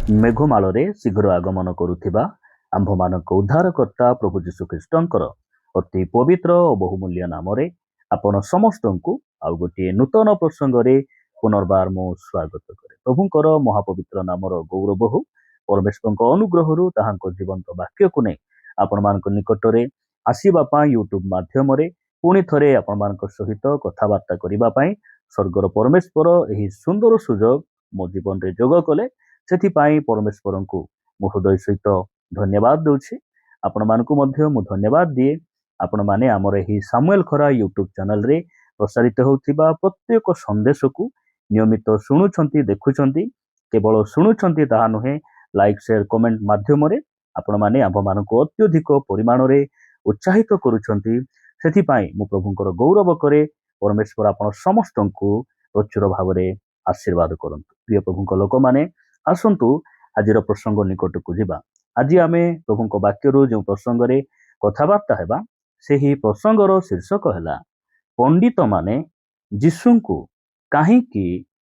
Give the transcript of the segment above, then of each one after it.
ମେଘମାଳରେ ଶୀଘ୍ର ଆଗମନ କରୁଥିବା ଆମ୍ଭମାନଙ୍କ ଉଦ୍ଧାରକର୍ତ୍ତା ପ୍ରଭୁ ଯୀଶୁଖ୍ରୀଷ୍ଟଙ୍କର ଅତି ପବିତ୍ର ଓ ବହୁମୂଲ୍ୟ ନାମରେ ଆପଣ ସମସ୍ତଙ୍କୁ ଆଉ ଗୋଟିଏ ନୂତନ ପ୍ରସଙ୍ଗରେ ପୁନର୍ବାର ମୁଁ ସ୍ୱାଗତ କରେ। ପ୍ରଭୁଙ୍କର ମହାପବିତ୍ର ନାମର ଗୌରବ ହଉ। ପରମେଶ୍ୱରଙ୍କ ଅନୁଗ୍ରହରୁ ତାହାଙ୍କ ଜୀବନ୍ତ ବାକ୍ୟକୁ ନେଇ ଆପଣମାନଙ୍କ ନିକଟରେ ଆସିବା ପାଇଁ ୟୁଟ୍ୟୁବ ମାଧ୍ୟମରେ ପୁଣି ଥରେ ଆପଣମାନଙ୍କ ସହିତ କଥାବାର୍ତ୍ତା କରିବା ପାଇଁ ସ୍ୱର୍ଗର ପରମେଶ୍ୱର ଏହି ସୁନ୍ଦର ସୁଯୋଗ ମୋ ଜୀବନରେ ଯୋଗ କଲେ। ସେଥିପାଇଁ ପରମେଶ୍ୱରଙ୍କୁ ମୁଁ ହୃଦୟ ସହିତ ଧନ୍ୟବାଦ ଦେଉଛି। ଆପଣମାନଙ୍କୁ ମଧ୍ୟ ମୁଁ ଧନ୍ୟବାଦ ଦିଏ। ଆପଣମାନେ ଆମର ଏହି ସାମୁଏଲ ଖରା ୟୁଟ୍ୟୁବ ଚ୍ୟାନେଲରେ ପ୍ରସାରିତ ହେଉଥିବା ପ୍ରତ୍ୟେକ ସନ୍ଦେଶକୁ ନିୟମିତ ଶୁଣୁଛନ୍ତି, ଦେଖୁଛନ୍ତି। କେବଳ ଶୁଣୁଛନ୍ତି ତାହା ନୁହେଁ, ଲାଇକ୍ ସେୟାର କମେଣ୍ଟ ମାଧ୍ୟମରେ ଆପଣମାନେ ଆମ୍ଭମାନଙ୍କୁ ଅତ୍ୟଧିକ ପରିମାଣରେ ଉତ୍ସାହିତ କରୁଛନ୍ତି। ସେଥିପାଇଁ ମୁଁ ପ୍ରଭୁଙ୍କର ଗୌରବ କରେ। ପରମେଶ୍ୱର ଆପଣ ସମସ୍ତଙ୍କୁ ପ୍ରଚୁର ଭାବରେ ଆଶୀର୍ବାଦ କରନ୍ତୁ। ପ୍ରିୟ ପ୍ରଭୁଙ୍କ ଲୋକମାନେ, ଆସନ୍ତୁ ଆଜିର ପ୍ରସଙ୍ଗ ନିକଟକୁ ଯିବା। ଆଜି ଆମେ ପ୍ରଭୁଙ୍କ ବାକ୍ୟରୁ ଯେଉଁ ପ୍ରସଙ୍ଗରେ କଥାବାର୍ତ୍ତା ହେବା, ସେହି ପ୍ରସଙ୍ଗର ଶୀର୍ଷକ ହେଲା ପଣ୍ଡିତମାନେ ଯୀଶୁଙ୍କୁ କାହିଁକି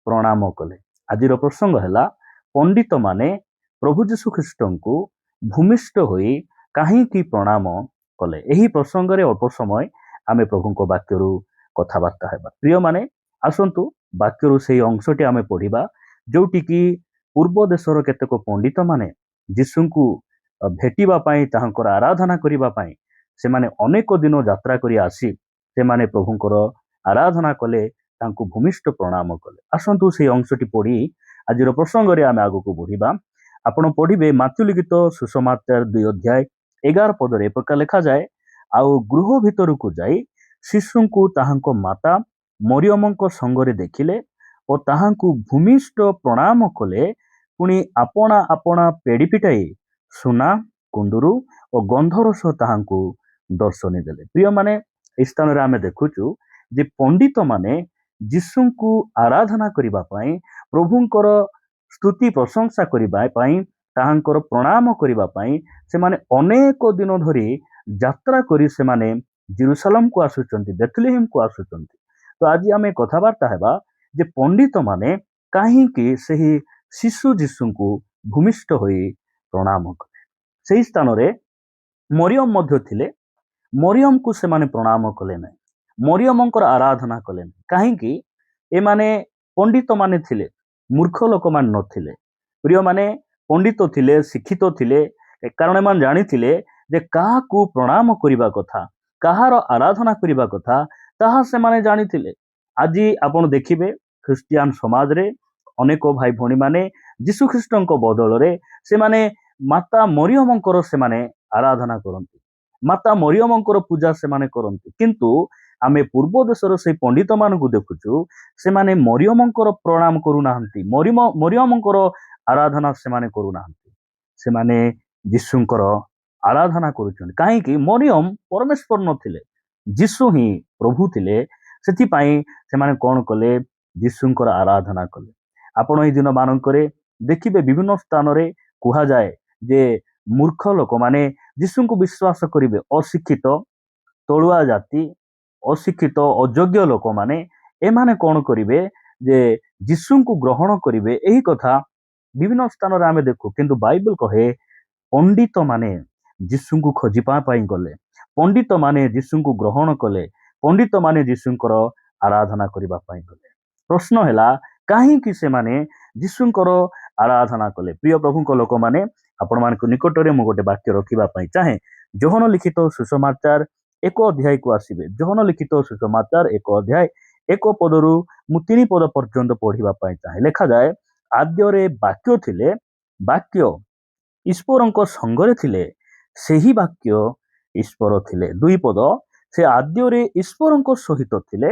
ପ୍ରଣାମ କଲେ। ଆଜିର ପ୍ରସଙ୍ଗ ହେଲା ପଣ୍ଡିତମାନେ ପ୍ରଭୁ ଯୀଶୁ ଖ୍ରୀଷ୍ଟଙ୍କୁ ଭୂମିଷ୍ଠ ହୋଇ କାହିଁକି ପ୍ରଣାମ କଲେ। ଏହି ପ୍ରସଙ୍ଗରେ ଅଳ୍ପ ସମୟ ଆମେ ପ୍ରଭୁଙ୍କ ବାକ୍ୟରୁ କଥାବାର୍ତ୍ତା ହେବା। ପ୍ରିୟମାନେ, ଆସନ୍ତୁ ବାକ୍ୟରୁ ସେହି ଅଂଶଟି ଆମେ ପଢିବା, ଯୋଉଠିକି ପୂର୍ବ ଦେଶର କେତେକ ପଣ୍ଡିତମାନେ ଯୀଶୁଙ୍କୁ ଭେଟିବା ପାଇଁ, ତାହାଙ୍କର ଆରାଧନା କରିବା ପାଇଁ ସେମାନେ ଅନେକ ଦିନ ଯାତ୍ରା କରି ଆସି ସେମାନେ ପ୍ରଭୁଙ୍କର ଆରାଧନା କଲେ, ତାଙ୍କୁ ଭୂମିଷ୍ଠ ପ୍ରଣାମ କଲେ। ଆସନ୍ତୁ ସେହି ଅଂଶଟି ପଢି ଆଜିର ପ୍ରସଙ୍ଗରେ ଆମେ ଆଗକୁ ବଢିବା। ଆପଣ ପଢିବେ ମାର୍ଥିଉ ଲିଖିତ ସୁସମାଚାର 2 ଅଧ୍ୟାୟ 11 ପଦରେ ଏପ୍ରକାର ଲେଖାଯାଏ, ଆଉ ଗୃହ ଭିତରକୁ ଯାଇ ଶିଶୁଙ୍କୁ ତାହାଙ୍କ ମାତା ମରିୟମଙ୍କ ସଙ୍ଗରେ ଦେଖିଲେ ଓ ତାହାଙ୍କୁ ଭୂମିଷ୍ଠ ପ୍ରଣାମ କଲେ। ପୁଣି ଆପଣା ଆପଣା ପେଡ଼ି ପିଟାଇ ସୁନା, କୁଣ୍ଡୁରୁ ଓ ଗନ୍ଧରସ ତାହାଙ୍କୁ ଦର୍ଶନୀ ଦେଲେ। ପ୍ରିୟମାନେ, ଏହି ସ୍ଥାନରେ ଆମେ ଦେଖୁଛୁ ଯେ ପଣ୍ଡିତମାନେ ଯୀଶୁଙ୍କୁ ଆରାଧନା କରିବା ପାଇଁ, ପ୍ରଭୁଙ୍କର ସ୍ତୁତି ପ୍ରଶଂସା କରିବା ପାଇଁ, ତାହାଙ୍କର ପ୍ରଣାମ କରିବା ପାଇଁ ସେମାନେ ଅନେକ ଦିନ ଧରି ଯାତ୍ରା କରି ସେମାନେ ଜେରୁସାଲେମକୁ ଆସୁଛନ୍ତି, ବେଥଲେହେମକୁ ଆସୁଛନ୍ତି। ତ ଆଜି ଆମେ କଥାବାର୍ତ୍ତା ହେବା ଯେ ପଣ୍ଡିତମାନେ କାହିଁକି ସେହି ଶିଶୁ ଯୀଶୁଙ୍କୁ ଭୂମିଷ୍ଠ ହୋଇ ପ୍ରଣାମ କଲେ। ସେହି ସ୍ଥାନରେ ମରିୟମ ମଧ୍ୟ ଥିଲେ। ମରିୟମକୁ ସେମାନେ ପ୍ରଣାମ କଲେ ନାହିଁ, ମରିୟମଙ୍କର ଆରାଧନା କଲେ ନାହିଁ। କାହିଁକି? ଏମାନେ ପଣ୍ଡିତମାନେ ଥିଲେ, ମୂର୍ଖ ଲୋକମାନେ ନଥିଲେ। ପ୍ରିୟମାନେ, ପଣ୍ଡିତ ଥିଲେ, ଶିକ୍ଷିତ ଥିଲେ, କାରଣ ଏମାନେ ଜାଣିଥିଲେ ଯେ କାହାକୁ ପ୍ରଣାମ କରିବା କଥା, କାହାର ଆରାଧନା କରିବା କଥା, ତାହା ସେମାନେ ଜାଣିଥିଲେ। ଆଜି ଆପଣ ଦେଖିବେ ଖ୍ରୀଷ୍ଟିଆନ ସମାଜରେ ଅନେକ ଭାଇ ଭଉଣୀମାନେ ଯୀଶୁଖ୍ରୀଷ୍ଟଙ୍କ ବଦଳରେ ସେମାନେ ମାତା ମରିୟମଙ୍କର ସେମାନେ ଆରାଧନା କରନ୍ତି, ମାତା ମରିୟମଙ୍କର ପୂଜା ସେମାନେ କରନ୍ତି। କିନ୍ତୁ ଆମେ ପୂର୍ବ ଦେଶର ସେଇ ପଣ୍ଡିତମାନଙ୍କୁ ଦେଖୁଛୁ, ସେମାନେ ମରିୟମଙ୍କର ପ୍ରଣାମ କରୁନାହାନ୍ତି, ମରିୟମଙ୍କର ଆରାଧନା ସେମାନେ କରୁନାହାନ୍ତି, ସେମାନେ ଯୀଶୁଙ୍କର ଆରାଧନା କରୁଛନ୍ତି। କାହିଁକି? ମରିୟମ ପରମେଶ୍ୱର ନଥିଲେ, ଯୀଶୁ ହିଁ ପ୍ରଭୁ ଥିଲେ। ସେଥିପାଇଁ ସେମାନେ କ'ଣ କଲେ? ଯୀଶୁଙ୍କର ଆରାଧନା କଲେ। ଆପଣ ଏହି ଦିନ ମାନଙ୍କରେ ଦେଖିବେ ବିଭିନ୍ନ ସ୍ଥାନରେ କୁହାଯାଏ ଯେ ମୂର୍ଖ ଲୋକମାନେ ଯୀଶୁଙ୍କୁ ବିଶ୍ୱାସ କରିବେ। ଅଶିକ୍ଷିତ, ତଳୁଆ ଜାତି, ଅଶିକ୍ଷିତ, ଅଯୋଗ୍ୟ ଲୋକମାନେ ଏମାନେ କ'ଣ କରିବେ? ଯେ ଯୀଶୁଙ୍କୁ ଗ୍ରହଣ କରିବେ। ଏହି କଥା ବିଭିନ୍ନ ସ୍ଥାନରେ ଆମେ ଦେଖୁ। କିନ୍ତୁ ବାଇବଲ କହେ ପଣ୍ଡିତମାନେ ଯୀଶୁଙ୍କୁ ଖୋଜିବା ପାଇଁ ଗଲେ, ପଣ୍ଡିତମାନେ ଯୀଶୁଙ୍କୁ ଗ୍ରହଣ କଲେ, ପଣ୍ଡିତମାନେ ଯୀଶୁଙ୍କର ଆରାଧନା କରିବା ପାଇଁ ଗଲେ। ପ୍ରଶ୍ନ ହେଲା, କାହିଁକି ସେମାନେ ଯୀଶୁଙ୍କର ଆରାଧନା କଲେ? ପ୍ରିୟ ପ୍ରଭୁଙ୍କ ଲୋକମାନେ, ଆପଣମାନଙ୍କ ନିକଟରେ ମୁଁ ଗୋଟେ ବାକ୍ୟ ରଖିବା ପାଇଁ ଚାହେଁ। ଯୋହନ ଲିଖିତ ସୁସମାଚାର 1 ଅଧ୍ୟାୟକୁ ଆସିବେ। ଯୋହନ ଲିଖିତ ସୁସମାଚାର 1 ଅଧ୍ୟାୟ 1 ପଦରୁ ମୁଁ 3 ପଦ ପର୍ଯ୍ୟନ୍ତ ପଢିବା ପାଇଁ ଚାହେଁ। ଲେଖାଯାଏ, ଆଦ୍ୟରେ ବାକ୍ୟ ଥିଲେ, ବାକ୍ୟ ଈଶ୍ୱରଙ୍କ ସଙ୍ଗରେ ଥିଲେ, ସେହି ବାକ୍ୟ ଈଶ୍ୱର ଥିଲେ। 2 ପଦ, ସେ ଆଦ୍ୟରେ ଈଶ୍ୱରଙ୍କ ସହିତ ଥିଲେ,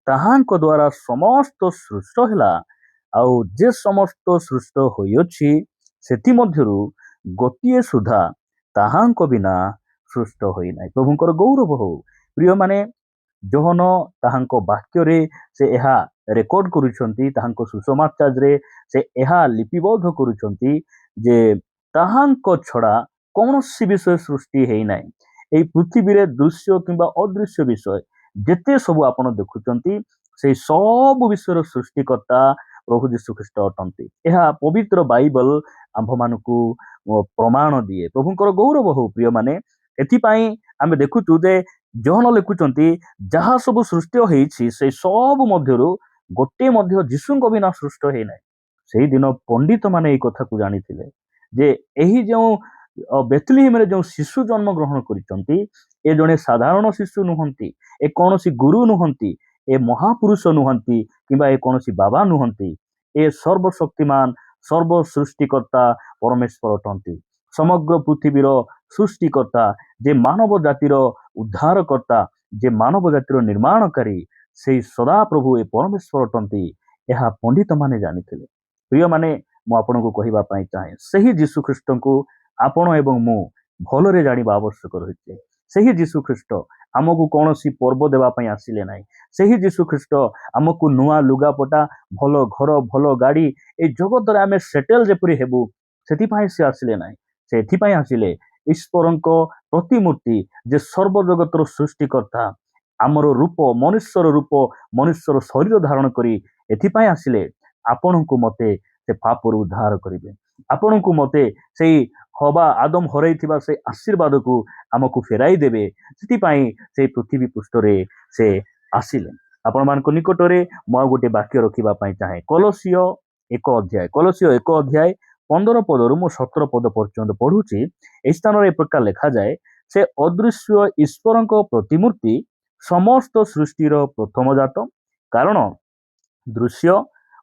ତାହାଙ୍କ ଦ୍ୱାରା ସମସ୍ତ ସୃଷ୍ଟ ହେଲା, ଆଉ ଯେ ସମସ୍ତ ସୃଷ୍ଟ ହୋଇଅଛି ସେଥିମଧ୍ୟରୁ ଗୋଟିଏ ସୁଦ୍ଧା ତାହାଙ୍କ ବିନା ସୃଷ୍ଟ ହୋଇନାହିଁ। ପ୍ରଭୁଙ୍କର ଗୌରବ ହଉ। ପ୍ରିୟମାନେ, ଯୋହନ ତାହାଙ୍କ ବାକ୍ୟରେ ସେ ଏହା ରେକର୍ଡ କରୁଛନ୍ତି, ତାହାଙ୍କ ସୁସମାଚାରରେ ସେ ଏହା ଲିପିବଦ୍ଧ କରୁଛନ୍ତି ଯେ ତାହାଙ୍କ ଛଡ଼ା କୌଣସି ବିଷୟ ସୃଷ୍ଟି ହେଇନାହିଁ। ଏହି ପୃଥିବୀରେ ଦୃଶ୍ୟ କିମ୍ବା ଅଦୃଶ୍ୟ ବିଷୟ ଯେତେ ସବୁ ଆପଣ ଦେଖୁଛନ୍ତି, ସେଇ ସବୁ ବିଷୟର ସୃଷ୍ଟିକର୍ତ୍ତା ପ୍ରଭୁ ଯୀଶୁଖ୍ରୀଷ୍ଟ ଅଟନ୍ତି। ଏହା ପବିତ୍ର ବାଇବଲ ଆମ୍ଭମାନଙ୍କୁ ପ୍ରମାଣ ଦିଏ। ପ୍ରଭୁଙ୍କର ଗୌରବ ହଉ ପ୍ରିୟମାନେ। ଏଥିପାଇଁ ଆମେ ଦେଖୁଛୁ ଯେ ଜହନ ଲେଖୁଛନ୍ତି ଯାହା ସବୁ ସୃଷ୍ଟି ହେଇଛି ସେଇ ସବୁ ମଧ୍ୟରୁ ଗୋଟିଏ ମଧ୍ୟ ଯୀଶୁଙ୍କ ବିନା ସୃଷ୍ଟ ହେଇନାହିଁ। ସେଇଦିନ ପଣ୍ଡିତ ମାନେ ଏଇ କଥାକୁ ଜାଣିଥିଲେ ଯେ ଏହି ଯେଉଁ ବେଥଲିହେମରେ ଯେଉଁ ଶିଶୁ ଜନ୍ମ ଗ୍ରହଣ କରିଛନ୍ତି ଏ ଜଣେ ସାଧାରଣ ଶିଶୁ ନୁହନ୍ତି, ଏ କୌଣସି ଗୁରୁ ନୁହନ୍ତି, ଏ ମହାପୁରୁଷ ନୁହନ୍ତି, କିମ୍ବା ଏ କୌଣସି ବାବା ନୁହନ୍ତି। ଏ ସର୍ବଶକ୍ତିମାନ ସର୍ବ ସୃଷ୍ଟିକର୍ତ୍ତା ପରମେଶ୍ୱର ଅଟନ୍ତି। ସମଗ୍ର ପୃଥିବୀର ସୃଷ୍ଟିକର୍ତ୍ତା, ଯେ ମାନବ ଜାତିର ଉଦ୍ଧାରକର୍ତ୍ତା, ଯେ ମାନବ ଜାତିର ନିର୍ମାଣକାରୀ, ସେଇ ସଦାପ୍ରଭୁ ଏ ପରମେଶ୍ୱର ଅଟନ୍ତି। ଏହା ପଣ୍ଡିତ ମାନେ ଜାଣିଥିଲେ। ପ୍ରିୟମାନେ, ମୁଁ ଆପଣଙ୍କୁ କହିବା ପାଇଁ ଚାହେଁ ସେହି ଯୀଶୁଖ୍ରୀଷ୍ଟଙ୍କୁ ଆପଣ ଏବଂ ମୁଁ ଭଲରେ ଜାଣିବା ଆବଶ୍ୟକ ରହିଛି। ସେହି ଯୀଶୁଖ୍ରୀଷ୍ଟ ଆମକୁ କୌଣସି ପର୍ବ ଦେବା ପାଇଁ ଆସିଲେ ନାହିଁ। ସେହି ଯୀଶୁଖ୍ରୀଷ୍ଟ ଆମକୁ ନୂଆ ଲୁଗାପଟା, ଭଲ ଘର, ଭଲ ଗାଡ଼ି, ଏଇ ଜଗତରେ ଆମେ ସେଟେଲ ଯେପରି ହେବୁ ସେଥିପାଇଁ ସେ ଆସିଲେ ନାହିଁ। ସେ ଏଥିପାଇଁ ଆସିଲେ ଈଶ୍ୱରଙ୍କ ପ୍ରତିମୂର୍ତ୍ତି, ଯେ ସର୍ବଜଗତର ସୃଷ୍ଟିକର୍ତ୍ତା, ଆମର ରୂପ, ମନୁଷ୍ୟର ରୂପ, ମନୁଷ୍ୟର ଶରୀର ଧାରଣ କରି ଏଥିପାଇଁ ଆସିଲେ ଆପଣଙ୍କୁ ମତେ ସେ ପାପରୁ ଉଦ୍ଧାର କରିବେ। ଆପଣଙ୍କୁ ମତେ ସେଇ ହବା ଆଦମ ହରାଇଥିବା ସେଇ ଆଶୀର୍ବାଦକୁ ଆମକୁ ଫେରାଇ ଦେବେ। ସେଥିପାଇଁ ସେଇ ପୃଥିବୀ ପୃଷ୍ଠରେ ସେ ଆସିଲେ। ଆପଣମାନଙ୍କ ନିକଟରେ ମୁଁ ଆଉ ଗୋଟେ ବାକ୍ୟ ରଖିବା ପାଇଁ ଚାହେଁ। କଲୋସିୟ 1 ଅଧ୍ୟାୟ 15 ପଦରୁ ମୁଁ 17 ପଦ ପର୍ଯ୍ୟନ୍ତ ପଢୁଛି। ଏହି ସ୍ଥାନରେ ଏ ପ୍ରକାର ଲେଖାଯାଏ, ସେ ଅଦୃଶ୍ୟ ଈଶ୍ୱରଙ୍କ ପ୍ରତିମୂର୍ତ୍ତି, ସମସ୍ତ ସୃଷ୍ଟିର ପ୍ରଥମଜାତ, କାରଣ ଦୃଶ୍ୟ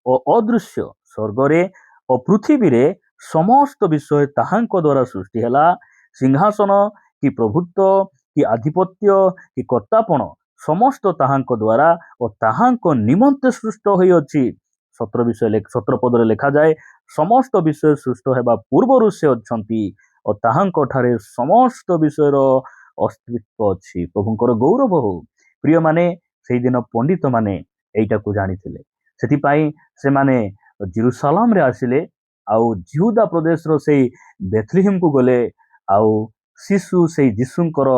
ଓ ଅଦୃଶ୍ୟ, ସ୍ୱର୍ଗରେ ଓ ପୃଥିବୀରେ ସମସ୍ତ ବିଷୟ ତାହାଙ୍କ ଦ୍ୱାରା ସୃଷ୍ଟି ହେଲା। ସିଂହାସନ କି ପ୍ରଭୁତ୍ୱ କି ଆଧିପତ୍ୟ କି କର୍ତ୍ତାପଣ ସମସ୍ତ ତାହାଙ୍କ ଦ୍ୱାରା ଓ ତାହାଙ୍କ ନିମନ୍ତେ ସୃଷ୍ଟ ହୋଇଅଛି। 17 ପଦରେ ଲେଖାଯାଏ, ସମସ୍ତ ବିଷୟ ସୃଷ୍ଟ ହେବା ପୂର୍ବରୁ ସେ ଅଛନ୍ତି ଓ ତାହାଙ୍କ ଠାରେ ସମସ୍ତ ବିଷୟର ଅସ୍ତିତ୍ୱ ଅଛି। ପ୍ରଭୁଙ୍କର ଗୌରବ ହଉ। ପ୍ରିୟମାନେ, ସେଇଦିନ ପଣ୍ଡିତ ମାନେ ଏଇଟାକୁ ଜାଣିଥିଲେ। ସେଥିପାଇଁ ସେମାନେ ଜେରୁସାଲାମରେ ଆସିଲେ, ଆଉ ଜିହୁଦା ପ୍ରଦେଶର ସେଇ ବେଥଲିହେମକୁ ଗଲେ, ଆଉ ଶିଶୁ ସେଇ ଯୀଶୁଙ୍କର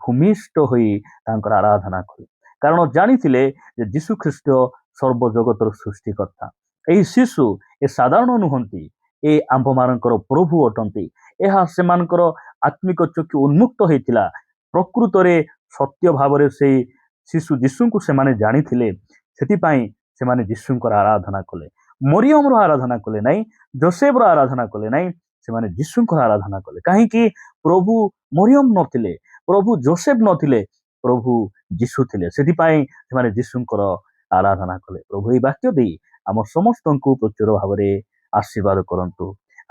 ଭୂମିଷ୍ଠ ହୋଇ ତାଙ୍କର ଆରାଧନା କଲେ। କାରଣ ଜାଣିଥିଲେ ଯେ ଯୀଶୁଖ୍ରୀଷ୍ଟ ସର୍ବଜଗତର ସୃଷ୍ଟିକର୍ତ୍ତା। ଏହି ଶିଶୁ ଏ ସାଧାରଣ ନୁହନ୍ତି, ଏ ଆମ୍ଭମାନଙ୍କର ପ୍ରଭୁ ଅଟନ୍ତି। ଏହା ସେମାନଙ୍କର ଆତ୍ମିକ ଚକ୍ଷୁ ଉନ୍ମୁକ୍ତ ହେଇଥିଲା। ପ୍ରକୃତରେ ସତ୍ୟ ଭାବରେ ସେଇ ଶିଶୁ ଯୀଶୁଙ୍କୁ ସେମାନେ ଜାଣିଥିଲେ। ସେଥିପାଇଁ ସେମାନେ ଯୀଶୁଙ୍କର ଆରାଧନା କଲେ। ମରିୟମର ଆରାଧନା କଲେ ନାହିଁ, ଯୋସେଫର ଆରାଧନା କଲେ ନାହିଁ, ସେମାନେ ଯୀଶୁଙ୍କର ଆରାଧନା କଲେ। କାହିଁକି? ପ୍ରଭୁ ମରିୟମ ନଥିଲେ, ପ୍ରଭୁ ଯୋସେଫ ନଥିଲେ, ପ୍ରଭୁ ଯୀଶୁ ଥିଲେ। ସେଥିପାଇଁ ସେମାନେ ଯୀଶୁଙ୍କର ଆରାଧନା କଲେ। ପ୍ରଭୁ ଏହି ବାକ୍ୟ ଦେଇ ଆମ ସମସ୍ତଙ୍କୁ ପ୍ରଚୁର ଭାବରେ ଆଶୀର୍ବାଦ କରନ୍ତୁ।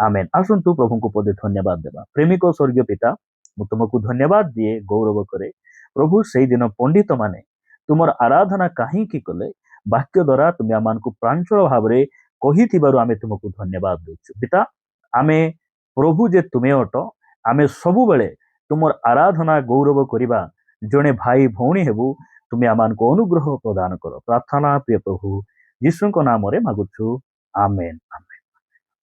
ଆମେନ୍। ଆସନ୍ତୁ ପ୍ରଭୁଙ୍କୁ ପଦେ ଧନ୍ୟବାଦ ଦେବା। ପ୍ରେମିକ ସ୍ୱର୍ଗୀୟ ପିତା, ମୁଁ ତୁମକୁ ଧନ୍ୟବାଦ ଦିଏ, ଗୌରବ କରେ। ପ୍ରଭୁ, ସେଇଦିନ ପଣ୍ଡିତ ମାନେ ତୁମର ଆରାଧନା କାହିଁକି କଲେ, ବାକ୍ୟ ଦ୍ୱାରା ତୁମେ ଆମମାନଙ୍କୁ ପ୍ରାଞ୍ଜଳ ଭାବରେ କହିଥିବାରୁ ଆମେ ତୁମକୁ ଧନ୍ୟବାଦ ଦେଉଛୁ। ପିତା, ଆମେ ପ୍ରଭୁ ଯେ ତୁମେ ଅଟ, ଆମେ ସବୁବେଳେ ତୁମର ଆରାଧନା ଗୌରବ କରିବା ଜଣେ ଭାଇ ଭଉଣୀ ହେବୁ। ତୁମେ ଆମମାନଙ୍କୁ ଅନୁଗ୍ରହ ପ୍ରଦାନ କର। ପ୍ରାର୍ଥନା ପ୍ରିୟ ପ୍ରଭୁ ଯୀଶୁଙ୍କ ନାମରେ ମାଗୁଛୁ। ଆମେନ୍।